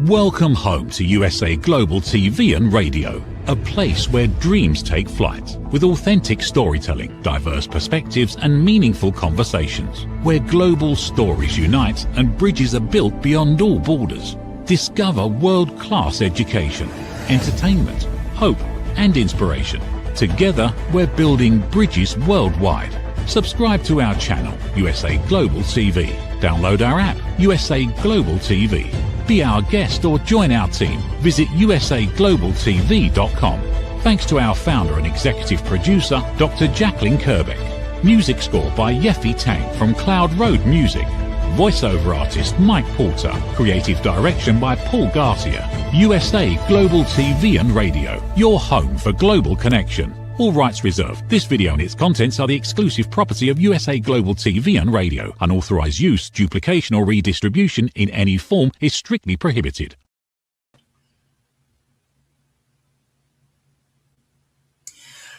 Welcome home to USA Global TV and Radio, a place where dreams take flight, with authentic storytelling, diverse perspectives and meaningful conversations, where global stories unite and bridges are built beyond all borders. Discover world-class education, entertainment, hope and inspiration. Together, we're building bridges worldwide. Subscribe to our channel, USA Global TV. Download our app, USA Global TV. Be our guest or join our team. Visit usaglobaltv.com. Thanks to our founder and executive producer, Dr. Jacqueline Kerbeck. Music score by Yeffy Tang from Cloud Road Music. Voiceover artist Mike Porter. Creative direction by Paul Garcia. USA Global TV and Radio. Your home for global connection. All rights reserved. This video and its contents are the exclusive property of USA Global TV and Radio. Unauthorized use, duplication or redistribution in any form is strictly prohibited.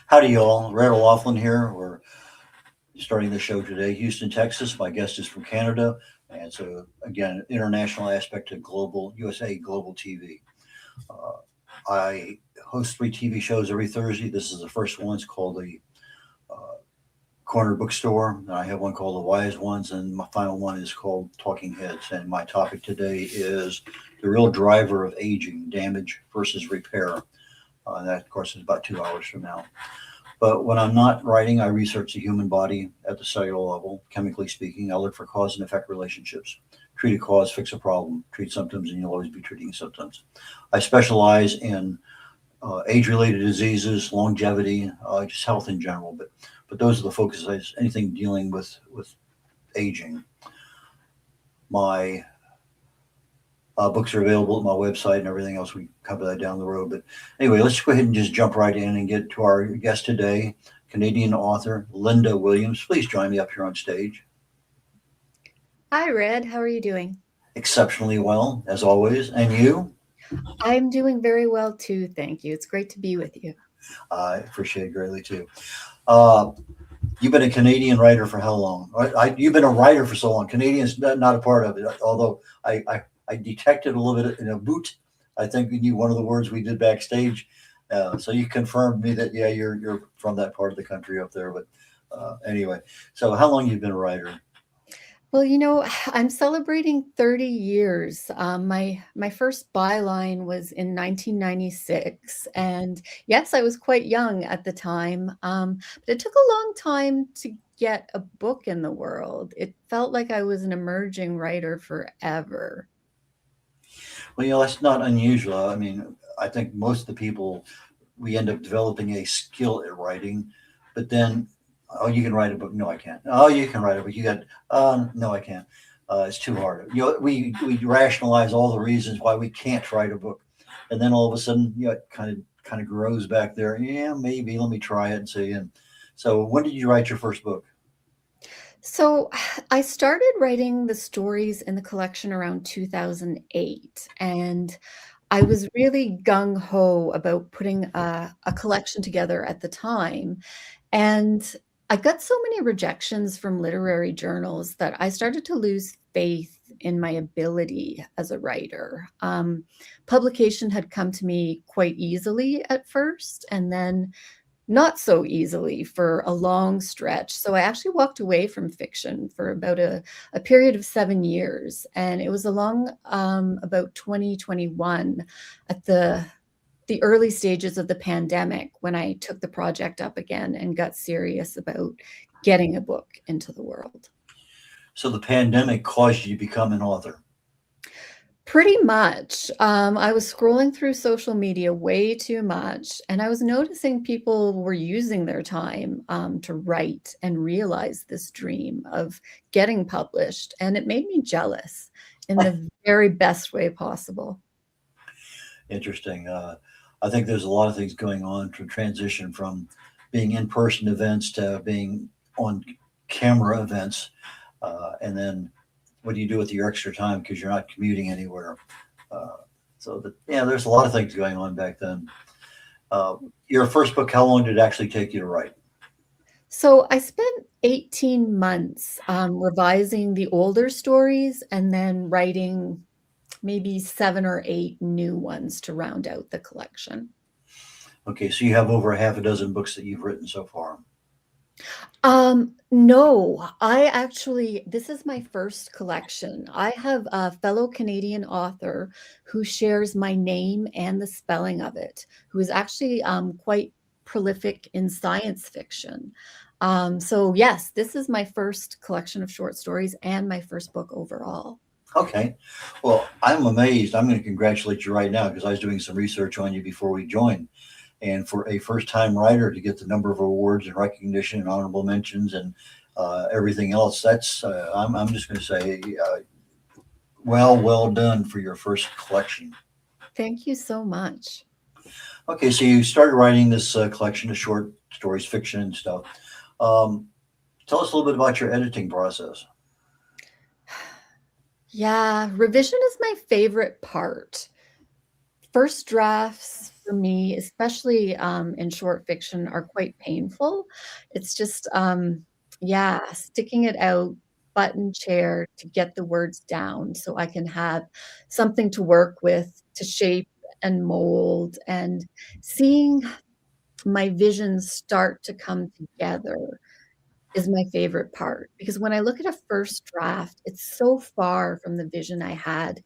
Howdy y'all, Randall Laughlin here. We're starting the show today, Houston, Texas. My guest is from Canada, and so again, international aspect of global USA Global TV. I host 3 TV shows every Thursday. This is the first one. It's called the Corner Bookstore. And I have one called The Wise Ones, and my final one is called Talking Heads. And my topic today is the real driver of aging, damage versus repair. And that, of course, is about 2 hours from now. But when I'm not writing, I research the human body at the cellular level, chemically speaking. I look for cause and effect relationships. Treat a cause, fix a problem. Treat symptoms, and you'll always be treating symptoms. I specialize in age-related diseases, longevity, just health in general. But those are the focuses. Anything dealing with aging. My books are available at my website and everything else. We cover that down the road. But anyway, let's go ahead and just jump right in and get to our guest today, Canadian author Lynda Williams. Please join me up here on stage. Hi, Red. How are you doing? Exceptionally well, as always. And you? I'm doing very well, too. Thank you. It's great to be with you. I appreciate it greatly, too. You've been a Canadian writer for how long? You've been a writer for so long. Canadian's not a part of it, although I detected a little bit in a boot. I think you knew one of the words we did backstage. So you confirmed me that, yeah, you're from that part of the country up there. But anyway, so how long you've been a writer? Well, you know, I'm celebrating 30 years. My first byline was in 1996. And yes, I was quite young at the time. But it took a long time to get a book in the world. It felt like I was an emerging writer forever. Well, you know, that's not unusual. I mean, I think most of the people, we end up developing a skill at writing, but then, oh, you can write a book. No, I can't. Oh, you can write a book. You got, no, I can't. It's too hard. You know, we rationalize all the reasons why we can't write a book. And then all of a sudden, you know, it kind of grows back there. Yeah, maybe let me try it and see. And so when did you write your first book? So I started writing the stories in the collection around 2008, and I was really gung-ho about putting a collection together at the time. And I got so many rejections from literary journals that I started to lose faith in my ability as a writer. Publication had come to me quite easily at first, and then not so easily for a long stretch. So I actually walked away from fiction for about a period of 7 years. And it was along about 2021 at the early stages of the pandemic when I took the project up again and got serious about getting a book into the world. So the pandemic caused you to become an author? Pretty much. I was scrolling through social media way too much, and I was noticing people were using their time to write and realize this dream of getting published, and it made me jealous in the very best way possible. Interesting. I think there's a lot of things going on to transition from being in-person events to being on camera events, and then what do you do with your extra time because you're not commuting anywhere? Yeah, there's a lot of things going on back then. Your first book, how long did it actually take you to write? So I spent 18 months revising the older stories and then writing maybe 7 or 8 new ones to round out the collection. Okay, so you have over half a dozen books that you've written so far. No, this is my first collection. I have a fellow Canadian author who shares my name and the spelling of it, who is actually quite prolific in science fiction. So yes, this is my first collection of short stories and my first book overall. Okay. Well, I'm amazed. I'm going to congratulate you right now because I was doing some research on you before we joined. And for a first-time writer to get the number of awards and recognition and honorable mentions and everything else, that's I'm just going to say, well done for your first collection. Thank you so much. Okay, so you started writing this collection of short stories, fiction and stuff. Tell us a little bit about your editing process. Yeah, revision is my favorite part. First drafts for me, especially in short fiction, are quite painful. It's just, yeah, sticking it out, button chair to get the words down so I can have something to work with, to shape and mold, and seeing my visions start to come together is my favorite part. Because when I look at a first draft, it's so far from the vision I had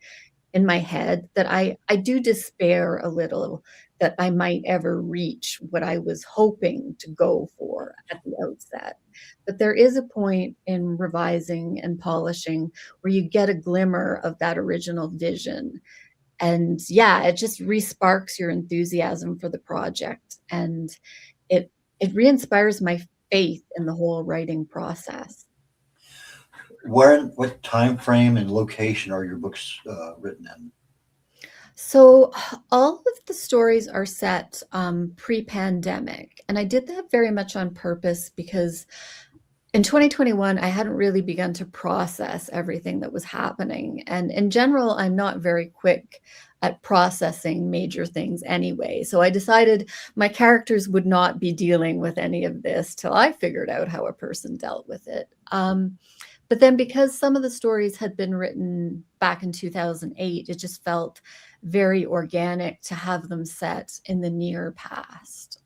in my head that I do despair a little that I might ever reach what I was hoping to go for at the outset. But there is a point in revising and polishing where you get a glimmer of that original vision. And yeah, it just re-sparks your enthusiasm for the project. And it it re-inspires my faith in the whole writing process. What time frame and location are your books written in? So all of the stories are set pre-pandemic, and I did that very much on purpose because in 2021 I hadn't really begun to process everything that was happening. And in general, I'm not very quick at processing major things anyway. So I decided my characters would not be dealing with any of this till I figured out how a person dealt with it. But then because some of the stories had been written back in 2008, it just felt very organic to have them set in the near past.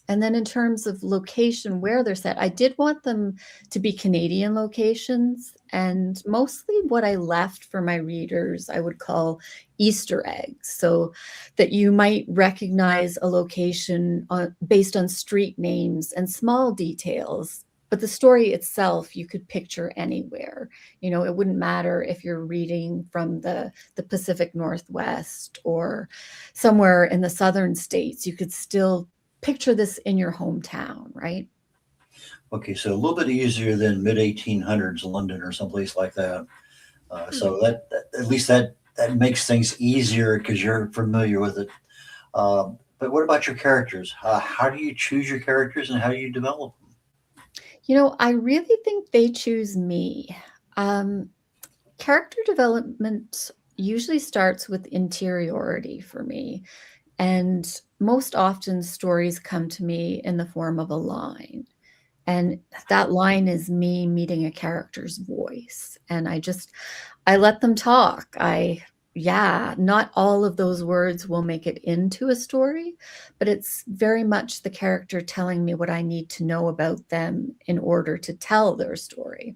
And then in terms of location where they're set, I did want them to be Canadian locations. And mostly what I left for my readers, I would call Easter eggs, so that you might recognize a location based on street names and small details. But the story itself, you could picture anywhere. You know, it wouldn't matter if you're reading from the Pacific Northwest or somewhere in the southern states. You could still picture this in your hometown, right? Okay, so a little bit easier than mid 1800s London or someplace like that. So that at least that makes things easier because you're familiar with it. But what about your characters? How do you choose your characters and how do you develop them? You know, I really think they choose me. Um, Character development usually starts with interiority for me. And most often, stories come to me in the form of a line. And that line is me meeting a character's voice. And I let them talk. Yeah, not all of those words will make it into a story, but it's very much the character telling me what I need to know about them in order to tell their story.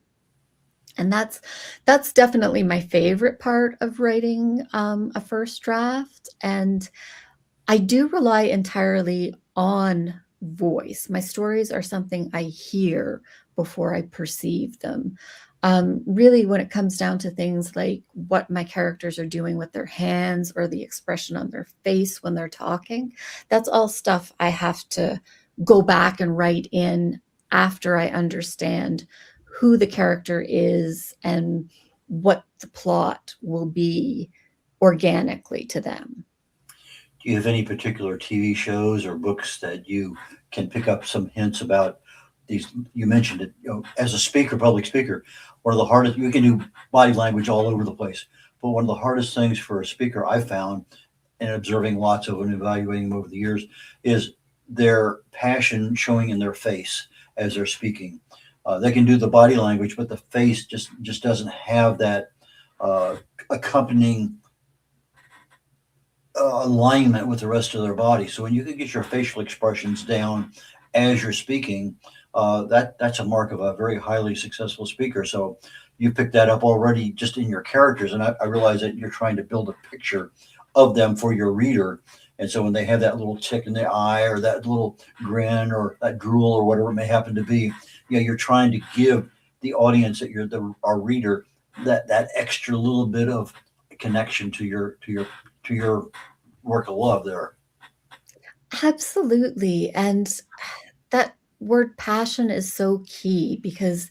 And that's definitely my favorite part of writing a first draft. And I do rely entirely on voice. My stories are something I hear before I perceive them. Really, when it comes down to things like what my characters are doing with their hands or the expression on their face when they're talking, that's all stuff I have to go back and write in after I understand who the character is and what the plot will be organically to them. Do you have any particular TV shows or books that you can pick up some hints about these? You mentioned it, as a speaker, public speaker, one of the hardest, you can do body language all over the place, but one of the hardest things for a speaker I found in observing lots of and evaluating them over the years is their passion showing in their face as they're speaking. They can do the body language, but the face just doesn't have that accompanying alignment with the rest of their body. So when you can get your facial expressions down as you're speaking, that's a mark of a very highly successful speaker. So you picked that up already just in your characters, and I realize that you're trying to build a picture of them for your reader. And so when they have that little tick in the eye or that little grin or that drool or whatever it may happen to be, you're trying to give the audience that our reader that extra little bit of connection to your work of love there. Absolutely. And that word passion is so key because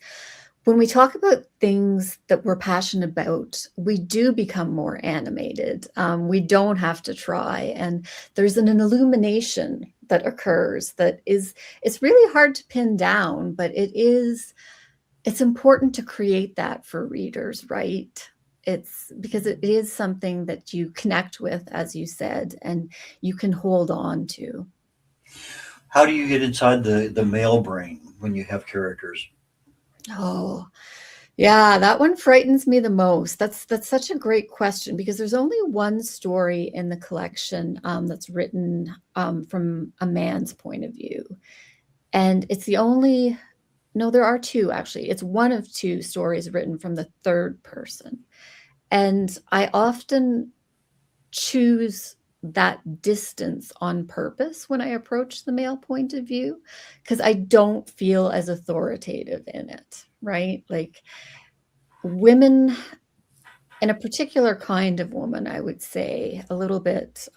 when we talk about things that we're passionate about, we do become more animated. We don't have to try. And there's an illumination that occurs that it's really hard to pin down, but it's important to create that for readers, right? It's because it is something that you connect with, as you said, and you can hold on to. How do you get inside the male brain when you have characters? Oh, yeah, that one frightens me the most. That's such a great question because there's only one story in the collection that's written from a man's point of view, and it's the only. No, there are two actually. It's one of two stories written from the third person. And I often choose that distance on purpose when I approach the male point of view because I don't feel as authoritative in it, right? Like women, and a particular kind of woman, I would say, a little bit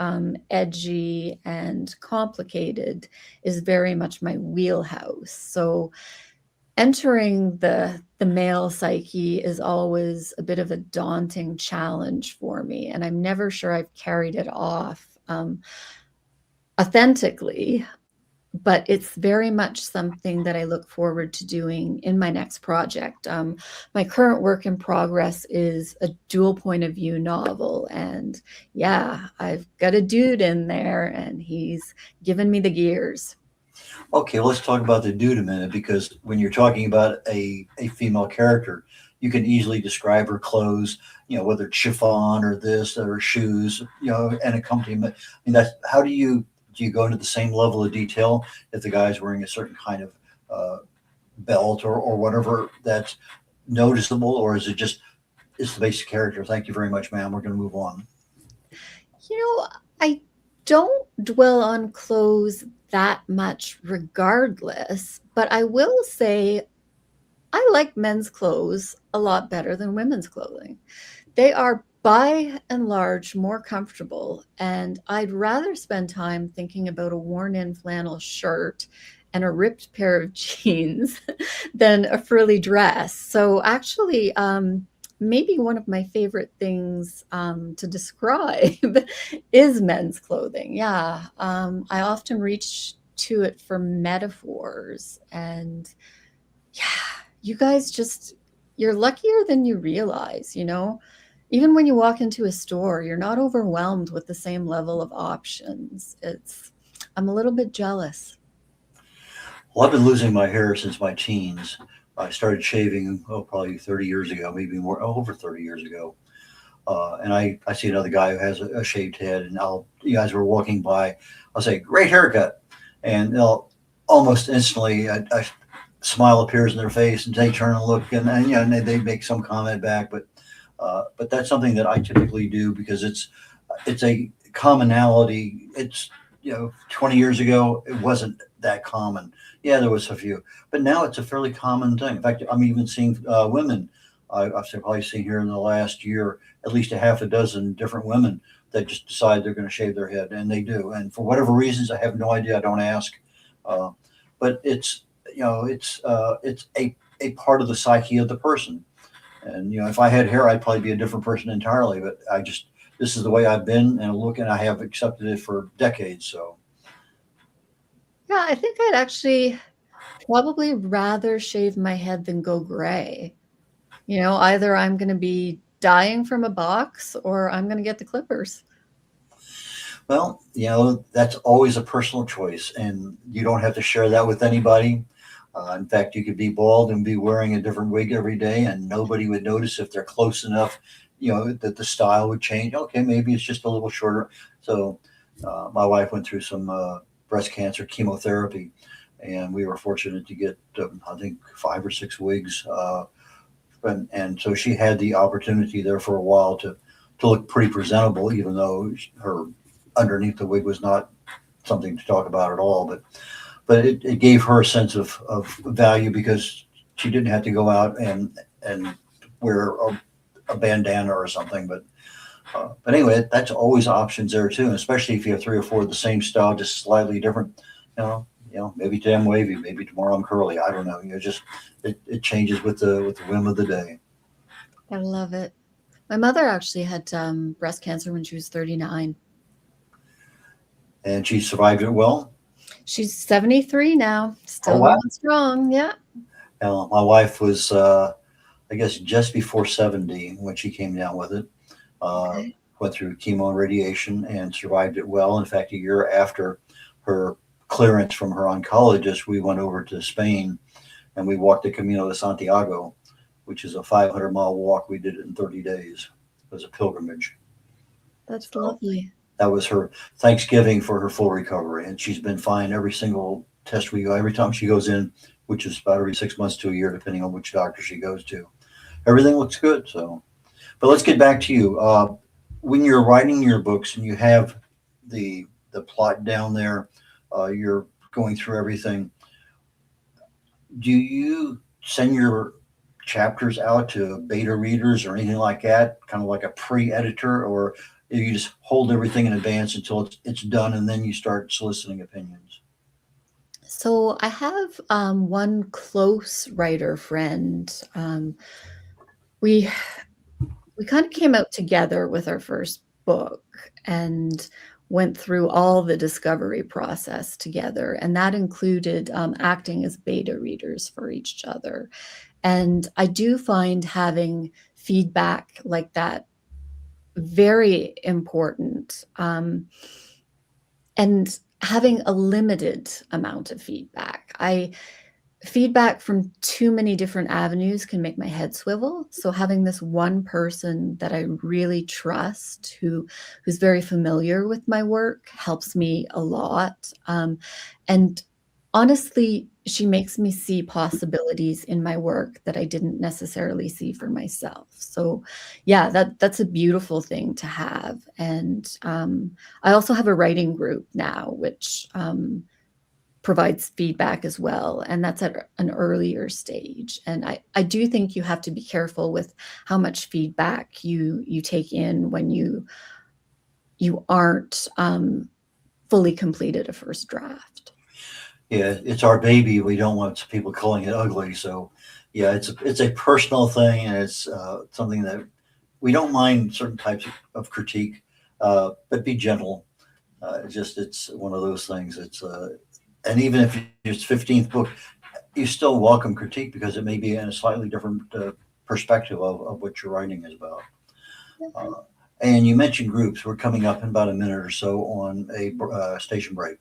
edgy and complicated, is very much my wheelhouse. So entering the male psyche is always a bit of a daunting challenge for me, and I'm never sure I've carried it off authentically, but it's very much something that I look forward to doing in my next project. My current work in progress is a dual point of view novel, and yeah, I've got a dude in there, and he's given me the gears. Okay, let's talk about the dude a minute because when you're talking about a female character, you can easily describe her clothes, whether it's chiffon or this or shoes, and accompaniment. I mean, that's how do you go into the same level of detail if the guy's wearing a certain kind of belt or whatever that's noticeable, or is it just it's the basic character? Thank you very much, ma'am. We're going to move on. I don't dwell on clothes that much regardless, but I will say I like men's clothes a lot better than women's clothing. They are by and large more comfortable, and I'd rather spend time thinking about a worn-in flannel shirt and a ripped pair of jeans than a frilly dress. So actually, maybe one of my favorite things to describe is men's clothing. Yeah, I often reach to it for metaphors, and yeah, you guys you're luckier than you realize, Even when you walk into a store, you're not overwhelmed with the same level of options. I'm a little bit jealous. Well, I've been losing my hair since my teens. I started shaving, probably 30 years ago, maybe more, over 30 years ago. And I see another guy who has a shaved head, and you guys were walking by, I'll say, great haircut. And they'll almost instantly, a smile appears in their face, and they turn and look, and they make some comment back. But that's something that I typically do because it's a commonality. It's 20 years ago, it wasn't that common. Yeah, there was a few, but now it's a fairly common thing. In fact, I'm even seeing women. I've probably seen here in the last year at least a half a dozen different women that just decide they're going to shave their head, and they do. And for whatever reasons, I have no idea. I don't ask. Uh, but it's a part of the psyche of the person. And if I had hair, I'd probably be a different person entirely. But this is the way I've been and look, and I have accepted it for decades. So Yeah, I think I'd actually probably rather shave my head than go gray. Either I'm going to be dying from a box or I'm going to get the clippers. well, that's always a personal choice, and you don't have to share that with anybody. In fact, you could be bald and be wearing a different wig every day, and nobody would notice if they're close enough that the style would change. Okay, maybe it's just a little shorter. So my wife went through some breast cancer chemotherapy, and we were fortunate to get, I think, 5 or 6 wigs. And so she had the opportunity there for a while to look pretty presentable, even though her underneath the wig was not something to talk about at all. But it gave her a sense of value because she didn't have to go out and wear a bandana or something. But anyway, that's always options there too, and especially if you have 3 or 4 of the same style, just slightly different. Maybe today I'm wavy, maybe tomorrow I'm curly. I don't know. Just it changes with the whim of the day. I love it. My mother actually had breast cancer when she was 39. And she survived it well. She's 73 now, still wow. going strong. Yeah. My wife was, I guess, just before 70 when she came down with it. Okay. Went through chemo and radiation and survived it well. In fact, a year after her clearance from her oncologist, we went over to Spain and we walked the Camino de Santiago, which is a 500-mile walk. We did it in 30 days. It was a pilgrimage. That's lovely. That was her Thanksgiving for her full recovery. And she's been fine every single test we go, every time she goes in, which is about every 6 months to a year, depending on which doctor she goes to. Everything looks good. So, but let's get back to you. When you're writing your books and you have the plot down there, you're going through everything. Do you send your chapters out to beta readers or anything like that, kind of like a pre-editor, or you just hold everything in advance until it's done and then you start soliciting opinions? So I have one close writer friend. We kind of came out together with our first book and went through all the discovery process together. And that included acting as beta readers for each other. And I do find having feedback like that very important. And having a limited amount of feedback. Feedback from too many different avenues can make my head swivel. So having this one person that I really trust, who's very familiar with my work, helps me a lot. And honestly, she makes me see possibilities in my work that I didn't necessarily see for myself. So yeah, that's a beautiful thing to have. And I also have a writing group now, which provides feedback as well. And that's at an earlier stage. And I do think you have to be careful with how much feedback you take in when you aren't fully completed a first draft. Yeah, it's our baby. We don't want people calling it ugly. So yeah, it's a personal thing, and it's something that we don't mind certain types of critique, but be gentle. It's one of those things. And even if it's 15th book, you still welcome critique because it may be in a slightly different perspective of what your writing is about. And you mentioned groups. We're coming up in about a minute or so on a station break,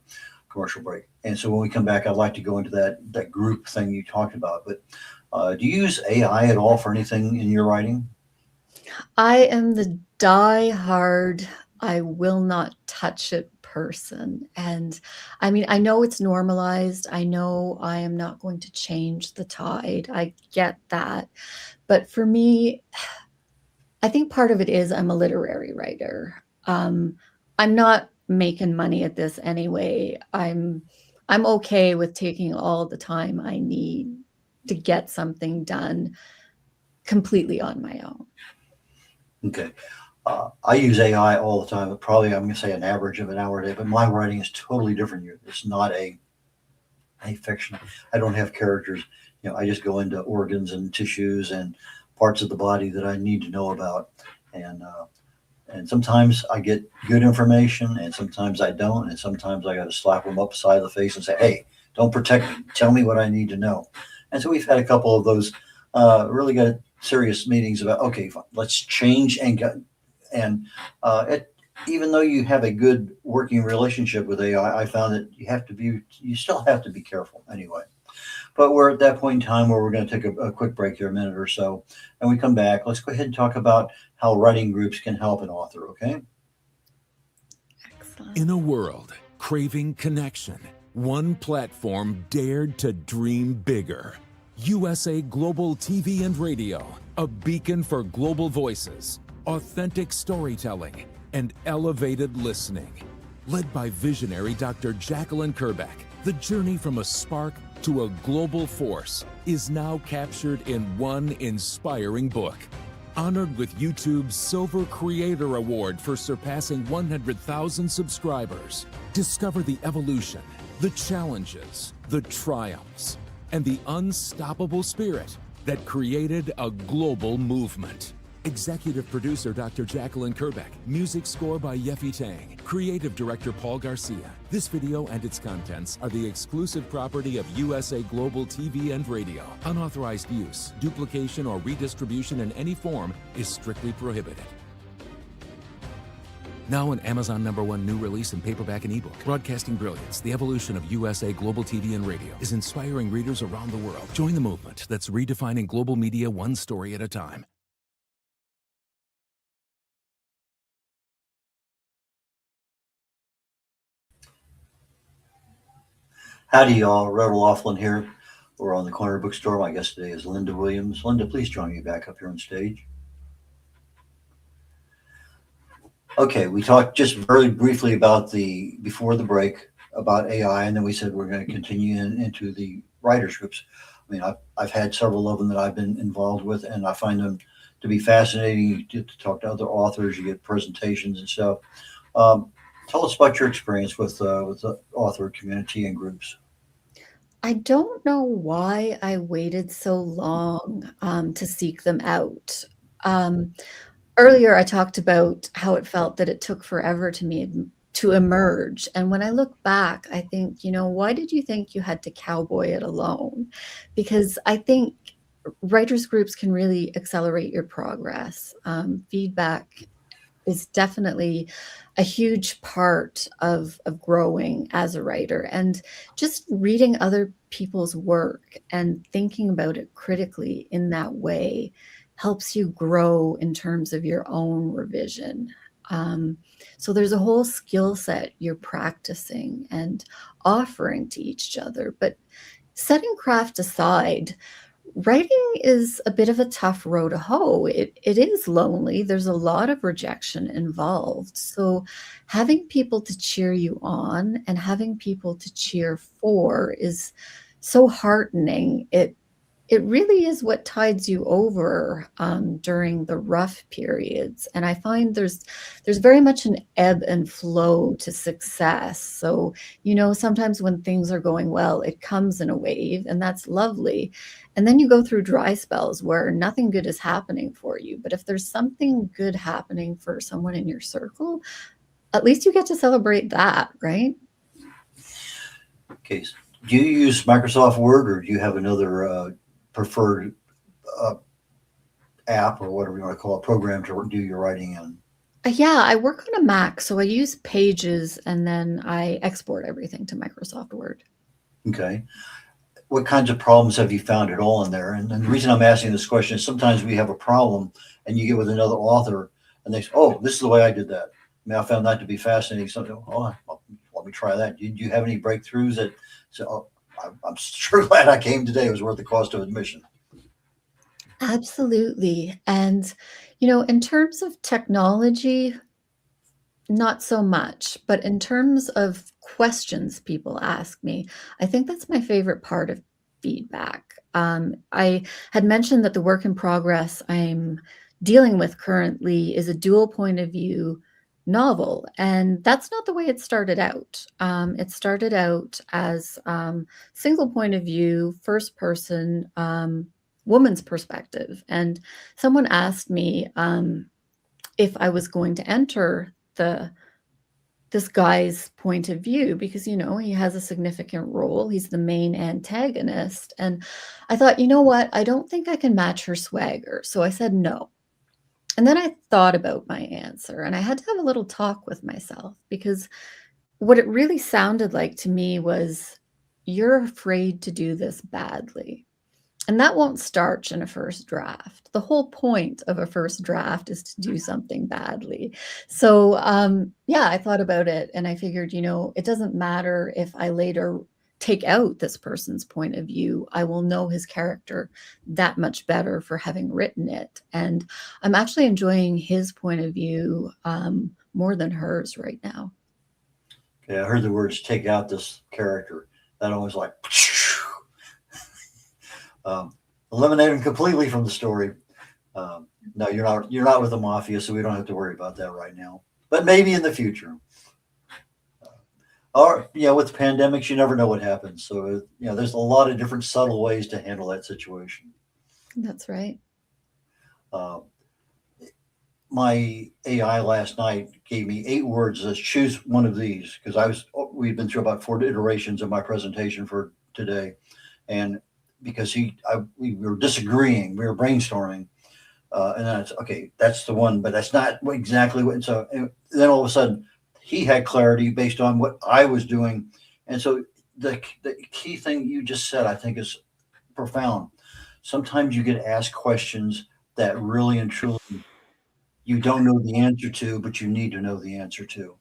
commercial break. And so when we come back, I'd like to go into that group thing you talked about. But do you use AI at all for anything in your writing? I am the die-hard, I will not touch it person. And I mean, I know it's normalized. I know I am not going to change the tide. I get that. But for me, I think part of it is I'm a literary writer. I'm not making money at this anyway. I'm okay with taking all the time I need to get something done completely on my own. Okay. I use AI all the time, but probably I'm going to say an average of an hour a day, but my writing is totally different. It's not a fiction. I don't have characters. I just go into organs and tissues and parts of the body that I need to know about. And sometimes I get good information and sometimes I don't. And sometimes I got to slap them upside the face and say, hey, don't protect me. Tell me what I need to know. And so we've had a couple of those really good serious meetings about, okay, fine, let's change and even though you have a good working relationship with AI, I found that you still have to be careful anyway. But we're at that point in time where we're going to take a quick break here, a minute or so. And we come back. Let's go ahead and talk about how writing groups can help an author, okay? Excellent. In a world craving connection, one platform dared to dream bigger. USA Global TV and Radio, a beacon for global voices, authentic storytelling, and elevated listening. Led by visionary Dr. Jacqueline Kerbeck, the journey from a spark to a global force is now captured in one inspiring book. Honored with YouTube's Silver Creator Award for surpassing 100,000 subscribers. Discover the evolution, the challenges, the triumphs, and the unstoppable spirit that created a global movement. Executive producer Dr. Jacqueline Kerbeck, music score by Yeffy Tang, creative director Paul Garcia. This video and its contents are the exclusive property of USA Global TV and Radio. Unauthorized use, duplication, or redistribution in any form is strictly prohibited. Now an Amazon #1 new release in paperback and ebook. Broadcasting Brilliance, the evolution of USA Global TV and Radio, is inspiring readers around the world. Join the movement that's redefining global media one story at a time. Howdy, y'all. Red Laughlin here. We're on the Corner Bookstore. My guest today is Lynda Williams. Lynda, please join me back up here on stage. Okay, we talked just very briefly about before the break, about AI, and then we said we're going to continue into the writers groups. I mean, I've had several of them that I've been involved with, and I find them to be fascinating. You get to talk to other authors, you get presentations and stuff. Tell us about your experience with the author community and groups. I don't know why I waited so long to seek them out. Earlier, I talked about how it felt that it took forever to emerge. And when I look back, I think, why did you think you had to cowboy it alone? Because I think writers groups can really accelerate your progress. Feedback is definitely a huge part of growing as a writer, and just reading other people's work and thinking about it critically in that way helps you grow in terms of your own revision. So there's a whole skill set you're practicing and offering to each other. But setting craft aside, writing is a bit of a tough row to hoe. It is lonely. There's a lot of rejection involved. So having people to cheer you on and having people to cheer for is so heartening. It really is what tides you over during the rough periods. And I find there's very much an ebb and flow to success. So, sometimes when things are going well, it comes in a wave, and that's lovely. And then you go through dry spells where nothing good is happening for you. But if there's something good happening for someone in your circle, at least you get to celebrate that, right? Okay. Do you use Microsoft Word, or do you have another preferred app, or whatever you want to call it, program to do your writing in? Yeah, I work on a Mac, so I use Pages, and then I export everything to Microsoft Word. Okay. What kinds of problems have you found at all in there? And the reason I'm asking this question is sometimes we have a problem and you get with another author and they say, oh, this is the way I did that. I mean, I found that to be fascinating. So, let me try that. Do you have any breakthroughs that say, oh, I'm sure glad I came today. It was worth the cost of admission. Absolutely. And, in terms of technology, not so much, but in terms of questions people ask me, I think that's my favorite part of feedback. I had mentioned that the work in progress I'm dealing with currently is a dual point of view novel, and that's not the way it started out. It started out as single point of view, first person, woman's perspective. And someone asked me if I was going to enter this guy's point of view because, he has a significant role. He's the main antagonist. And I thought, what? I don't think I can match her swagger. So I said no. And then I thought about my answer, and I had to have a little talk with myself, because what it really sounded like to me was, you're afraid to do this badly. And that won't start in a first draft. The whole point of a first draft is to do something badly. So, yeah, I thought about it and I figured, it doesn't matter if I later take out this person's point of view. I will know his character that much better for having written it. And I'm actually enjoying his point of view more than hers right now. Okay, I heard the words "take out this character." That always like eliminate him completely from the story. No, you're not with the mafia, so we don't have to worry about that right now. But maybe in the future. Or with pandemics, you never know what happens. So there's a lot of different subtle ways to handle that situation. That's right. My AI last night gave me 8 words. Let's choose one of these because we've been through about 4 iterations of my presentation for today, and because we were disagreeing, we were brainstorming, and then it's okay. That's the one, but that's not exactly what. And then all of a sudden, he had clarity based on what I was doing, and so the key thing you just said, I think, is profound. Sometimes you get asked questions that really and truly you don't know the answer to, but you need to know the answer to,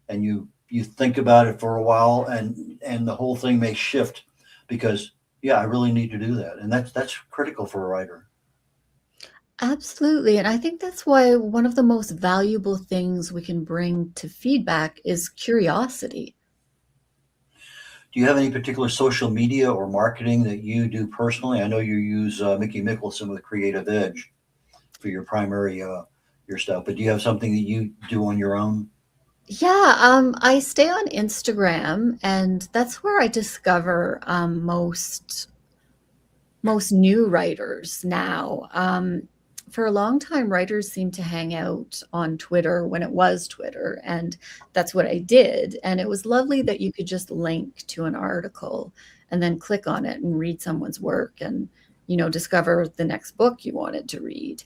and you think about it for a while, and the whole thing may shift because I really need to do that, and that's critical for a writer. Absolutely. And I think that's why one of the most valuable things we can bring to feedback is curiosity. Do you have any particular social media or marketing that you do personally? I know you use Mickey Mickelson with Creative Edge for your primary your stuff, but do you have something that you do on your own? Yeah, I stay on Instagram, and that's where I discover most new writers now. For a long time, writers seemed to hang out on Twitter when it was Twitter, and that's what I did. And it was lovely that you could just link to an article and then click on it and read someone's work and, discover the next book you wanted to read.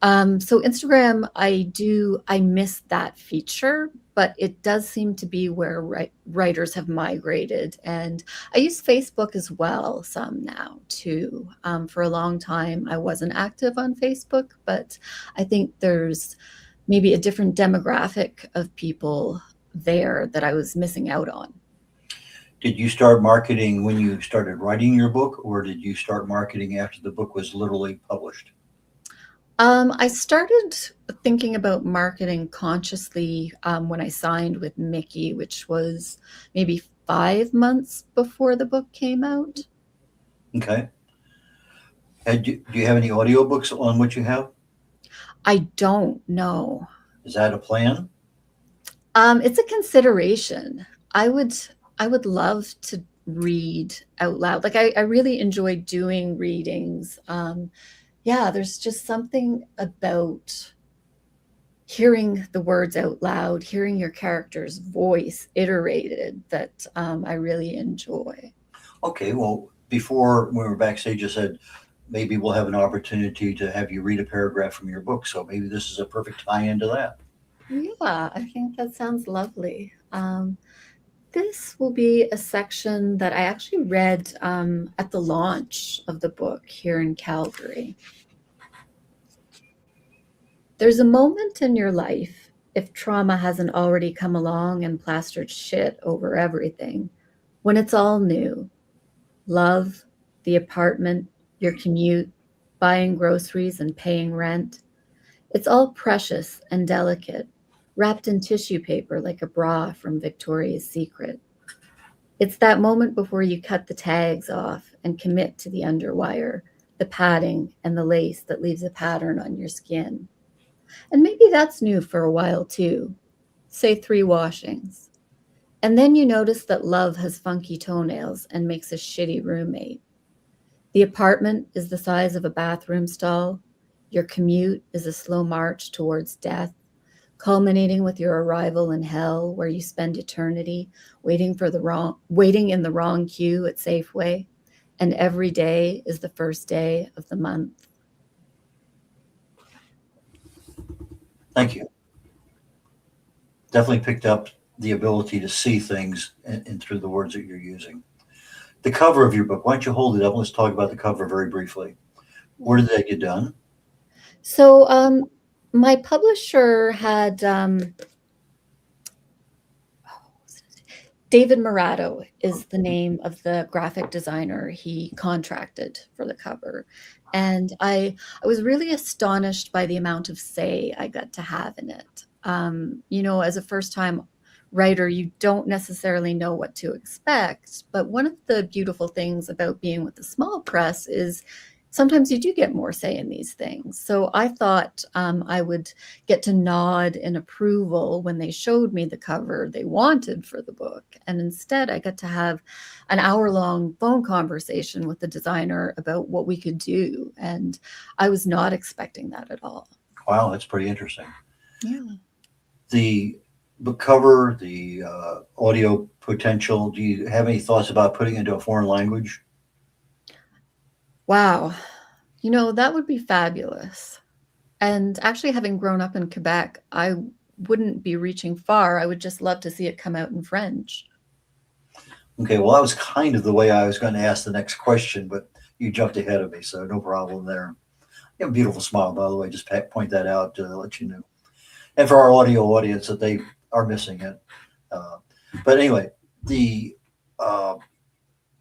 So Instagram, I miss that feature, but it does seem to be where writers have migrated. And I use Facebook as well, some now too. For a long time, I wasn't active on Facebook, but I think there's maybe a different demographic of people there that I was missing out on. Did you start marketing when you started writing your book, or did you start marketing after the book was literally published? I started thinking about marketing consciously when I signed with Mickey, which was maybe 5 months before the book came out. Okay. And do you have any audiobooks on what you have? I don't know. Is that a plan? It's a consideration. I would love to read out loud. Like I really enjoy doing readings. Yeah, there's just something about hearing the words out loud, hearing your character's voice iterated that I really enjoy. Okay. Well, before when we were backstage, you said maybe we'll have an opportunity to have you read a paragraph from your book. So maybe this is a perfect tie-in to that. Yeah, I think that sounds lovely. This will be a section that I actually read at the launch of the book here in Calgary. There's a moment in your life, if trauma hasn't already come along and plastered shit over everything, when it's all new. Love, the apartment, your commute, buying groceries and paying rent. It's all precious and delicate, wrapped in tissue paper like a bra from Victoria's Secret. It's that moment before you cut the tags off and commit to the underwire, the padding and the lace that leaves a pattern on your skin. And maybe that's new for a while too, say 3 washings. And then you notice that love has funky toenails and makes a shitty roommate. The apartment is the size of a bathroom stall. Your commute is a slow march towards death, culminating with your arrival in hell where you spend eternity waiting in the wrong queue at Safeway, and every day is the first day of the month. Thank you. Definitely picked up the ability to see things and through the words that you're using. the cover of your book. Why don't you hold it up? Let's talk about the cover very briefly. Where did that get done? So my publisher had David Morato is the name of the graphic designer he contracted for the cover. And I was really astonished by the amount of say I got to have in it. You know, as a first-time writer, you don't necessarily know what to expect. But one of the beautiful things about being with the small press is sometimes you do get more say in these things. So I thought I would get to nod in approval when they showed me the cover they wanted for the book. And instead, I got to have an hour-long phone conversation with the designer about what we could do. And I was not expecting that at all. Wow, that's pretty interesting. Yeah. The book cover, the audio potential, do you have any thoughts about putting it into a foreign language? Wow. You know, that would be fabulous. And actually, having grown up in Quebec, I wouldn't be reaching far. I would just love to see it come out in French. Okay, well, that was kind of the way I was going to ask the next question, but you jumped ahead of me, so no problem there. You have a beautiful smile, by the way. Just point that out to let you know. And for our audio audience that they are missing it. But anyway, the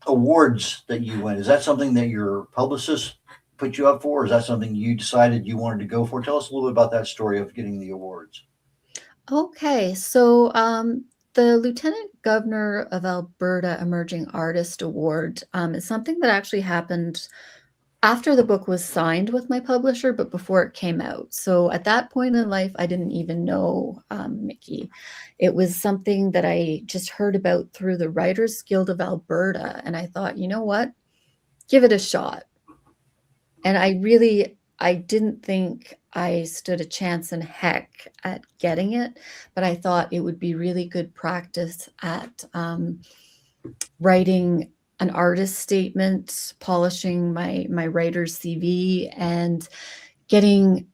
awards that you win, is that something that your publicist put you up for? Or is that something you decided you wanted to go for? Tell us a little bit about that story of getting the awards. Okay, so the Lieutenant Governor of Alberta Emerging Artist Award is something that actually happened after the book was signed with my publisher, but before it came out. So at that point in life, I didn't even know Mickey. It was something that I just heard about through the Writers Guild of Alberta. And I thought, you know what? Give it a shot. And I didn't think I stood a chance in heck at getting it, but I thought it would be really good practice at writing an artist statement, polishing my writer's CV, and getting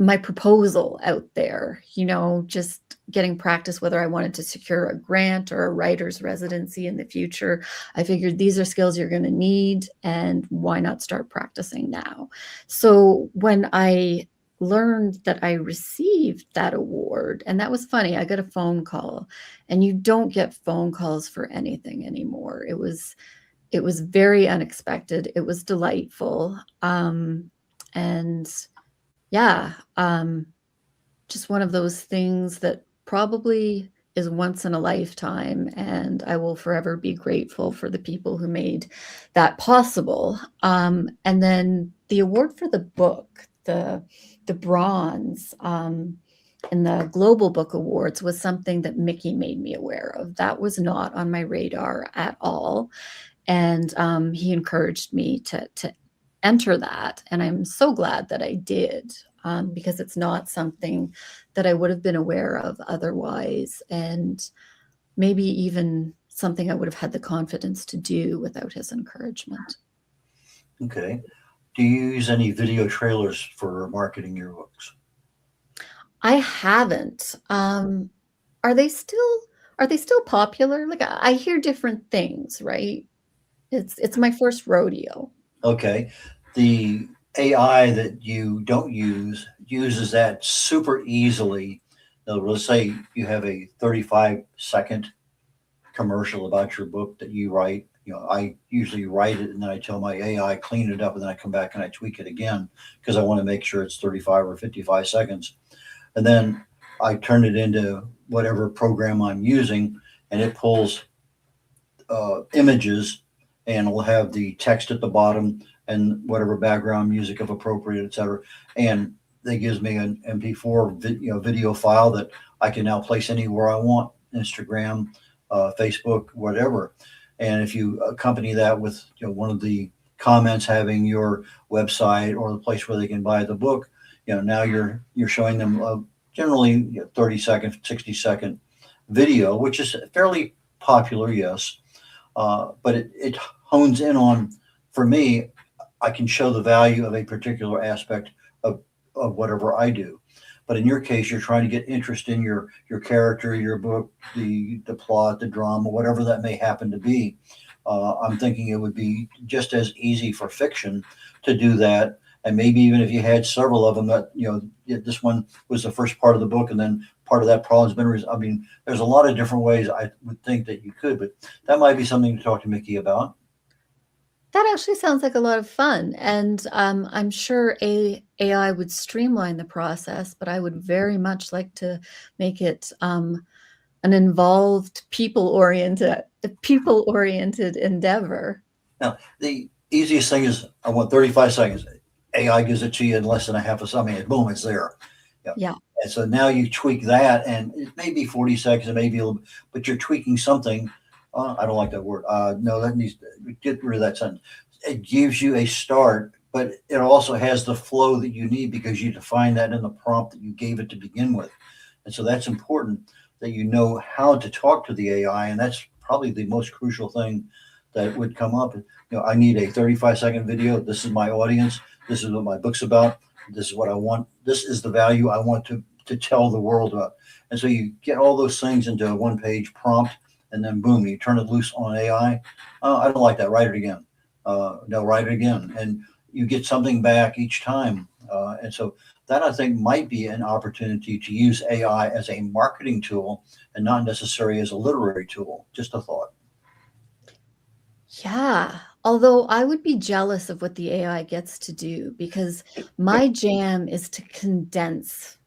my proposal out there, you know, just getting practice, whether I wanted to secure a grant or a writer's residency in the future. I figured these are skills you're going to need, and why not start practicing now? So when I learned that I received that award, and that was funny, I got a phone call, and you don't get phone calls for anything anymore. It was very unexpected. It was delightful. And yeah, just one of those things that probably is once in a lifetime, and I will forever be grateful for the people who made that possible. And then the award for the book, the bronze in the Global Book Awards, was something that Mickey made me aware of. That was not on my radar at all. And he encouraged me to enter that. And I'm so glad that I did, because it's not something that I would have been aware of otherwise. And maybe even something I would have had the confidence to do without his encouragement. Okay. Do you use any video trailers for marketing your books? I haven't. Are they still popular? Like, I hear different things, right? It's my first rodeo. Okay. The AI that you don't use uses that super easily. Now, let's say you have a 35-second commercial about your book that you write. You know, I usually write it and then I tell my AI, clean it up, and then I come back and I tweak it again because I want to make sure it's 35 or 55 seconds. And then I turn it into whatever program I'm using, and it pulls images, and it'll have the text at the bottom and whatever background music if appropriate, etc. And that gives me an MP4 video file that I can now place anywhere I want, Instagram, Facebook, whatever. And if you accompany that with one of the comments having your website or the place where they can buy the book, now you're showing them generally 30-second, 60-second video, which is fairly popular, yes. But it hones in on, for me, I can show the value of a particular aspect of whatever I do. But in your case, you're trying to get interest in your character, your book, the plot, the drama, whatever that may happen to be. I'm thinking it would be just as easy for fiction to do that. And maybe even if you had several of them that, this one was the first part of the book and then part of that problem's been I mean, there's a lot of different ways I would think that you could, but that might be something to talk to Mickey about. That actually sounds like a lot of fun, and I'm sure AI would streamline the process, but I would very much like to make it an involved, people-oriented endeavor. Now, the easiest thing is I want 35 seconds. AI gives it to you in less than a half a second. Boom, it's there. Yeah. And so now you tweak that, and it may be 40 seconds, it may be a little, but you're tweaking something. I don't like that word. No, that needs to get rid of that sentence. It gives you a start, but it also has the flow that you need because you define that in the prompt that you gave it to begin with. And so that's important that you know how to talk to the AI, and that's probably the most crucial thing that would come up. I need a 35-second video. This is my audience. This is what my book's about. This is what I want. This is the value I want to tell the world about. And so you get all those things into a one-page prompt, and then boom, you turn it loose on AI. I don't like that. Write it again. No, write it again. And you get something back each time. And so that, I think, might be an opportunity to use AI as a marketing tool and not necessarily as a literary tool. Just a thought. Yeah. Although I would be jealous of what the AI gets to do because my jam is to condense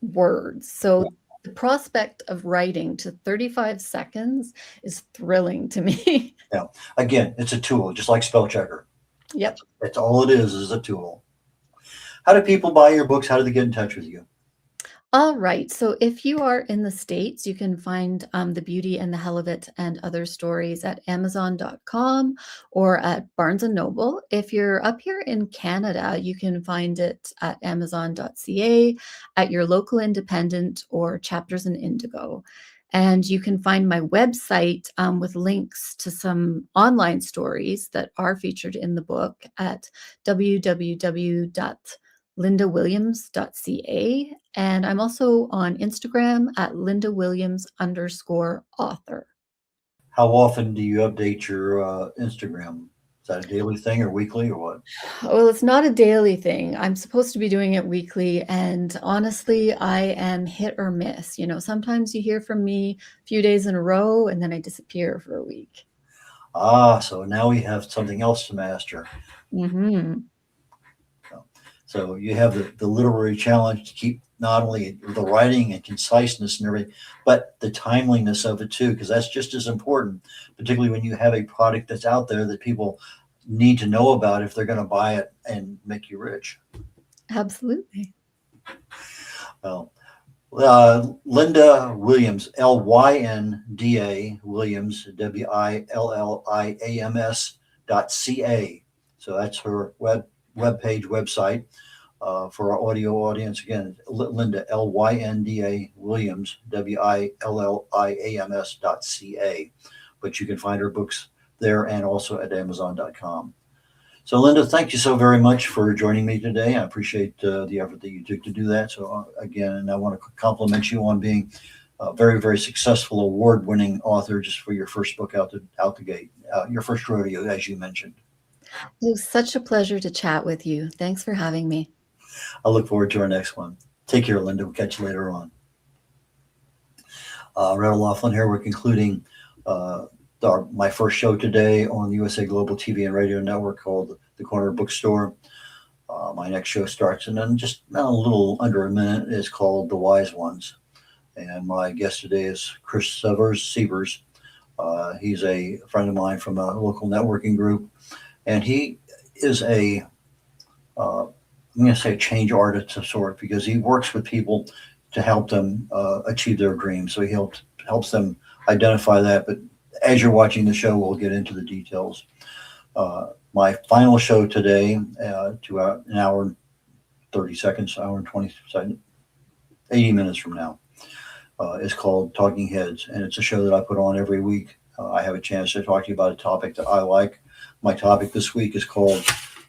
words. So the prospect of writing to 35 seconds is thrilling to me. Yeah. Again, it's a tool, just like spell checker. Yep. That's all it is a tool. How do people buy your books? How do they get in touch with you? All right. So if you are in the States, you can find The Beauty and the Hell of It and other stories at Amazon.com or at Barnes & Noble. If you're up here in Canada, you can find it at Amazon.ca, at your local independent, or Chapters in Indigo. And you can find my website with links to some online stories that are featured in the book at www.lindawilliams.ca. And I'm also on Instagram at LyndaWilliams_author. How often do you update your Instagram? Is that a daily thing or weekly or what? Well, it's not a daily thing. I'm supposed to be doing it weekly. And honestly, I am hit or miss. Sometimes you hear from me a few days in a row and then I disappear for a week. So now we have something else to master. Mm-hmm. So you have the literary challenge to keep not only the writing and conciseness and everything, but the timeliness of it too, because that's just as important, particularly when you have a product that's out there that people need to know about if they're going to buy it and make you rich. Absolutely. Well, Lynda Williams, Lynda Williams, WILLIAMS.ca. So that's her website. For our audio audience, again, Lynda, Lynda Williams, WILLIAMS.ca. But you can find her books there and also at Amazon.com. So, Lynda, thank you so very much for joining me today. I appreciate the effort that you took to do that. So, again, I want to compliment you on being a very, very successful, award-winning author just for your first book out the gate, your first rodeo, as you mentioned. It was such a pleasure to chat with you. Thanks for having me. I look forward to our next one. Take care, Lynda. We'll catch you later on. Red Laughlin here. We're concluding my first show today on the USA Global TV and Radio Network called the Corner Bookstore. My next show starts in just a little under a minute. It's called The Wise Ones. And my guest today is Chris Severs. He's a friend of mine from a local networking group. And he is I'm going to say a change artist of sort, because he works with people to help them achieve their dreams. So he helps them identify that. But as you're watching the show, we'll get into the details. My final show today, to an hour and 30 seconds, hour and 20 seconds, 80 minutes from now, is called Talking Heads. And it's a show that I put on every week. I have a chance to talk to you about a topic that I like. My topic this week is called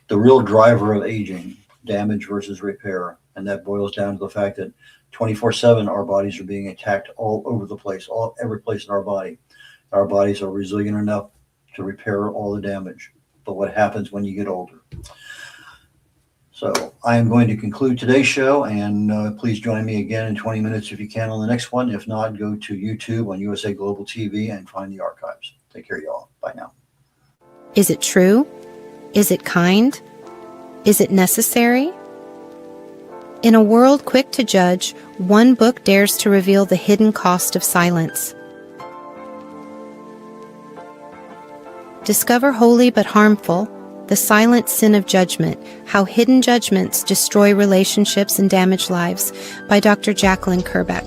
The Real Driver of Aging, Damage versus Repair. And that boils down to the fact that 24/7, our bodies are being attacked all over the place, every place in our body. Our bodies are resilient enough to repair all the damage. But what happens when you get older? So I am going to conclude today's show, and please join me again in 20 minutes if you can on the next one. If not, go to YouTube on USA Global TV and find the archives. Take care, y'all. Bye now. Is it true? Is it kind? Is it necessary? In a world quick to judge, one book dares to reveal the hidden cost of silence. Discover Holy but Harmful: The Silent Sin of Judgment, How Hidden Judgments Destroy Relationships and Damage Lives by Dr. Jacqueline Kerbeck.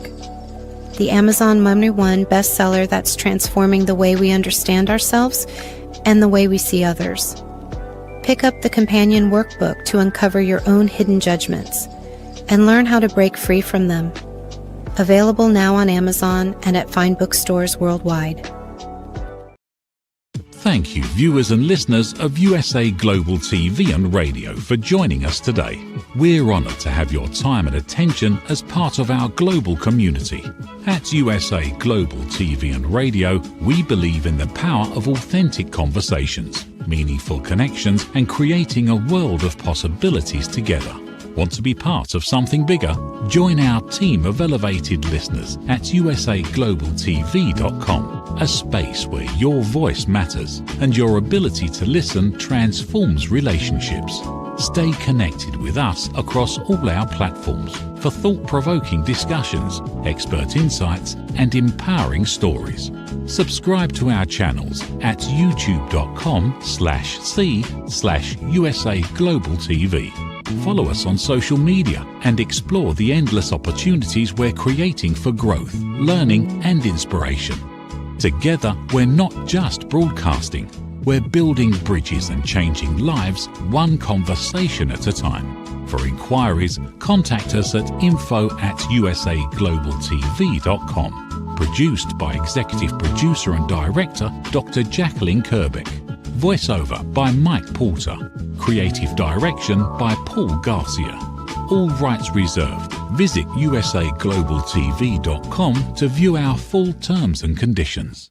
The Amazon #1 bestseller that's transforming the way we understand ourselves and the way we see others. Pick up the companion workbook to uncover your own hidden judgments and learn how to break free from them. Available now on Amazon and at fine bookstores worldwide. Thank you, viewers and listeners of USA Global TV and Radio, for joining us today. We're honoured to have your time and attention as part of our global community. At USA Global TV and Radio, we believe in the power of authentic conversations, meaningful connections, and creating a world of possibilities together. Want to be part of something bigger? Join our team of elevated listeners at usaglobaltv.com, a space where your voice matters and your ability to listen transforms relationships. Stay connected with us across all our platforms for thought-provoking discussions, expert insights, and empowering stories. Subscribe to our channels at youtube.com/c/USA-Global-TV. Follow us on social media and explore the endless opportunities we're creating for growth, learning, and inspiration. Together, we're not just broadcasting, we're building bridges and changing lives one conversation at a time. For inquiries, contact us at info@usaglobaltv.com. Produced by Executive Producer and Director Dr. Jacqueline Kerbeck. Voiceover by Mike Porter. Creative direction by Paul Garcia. All rights reserved. Visit usaglobaltv.com to view our full terms and conditions.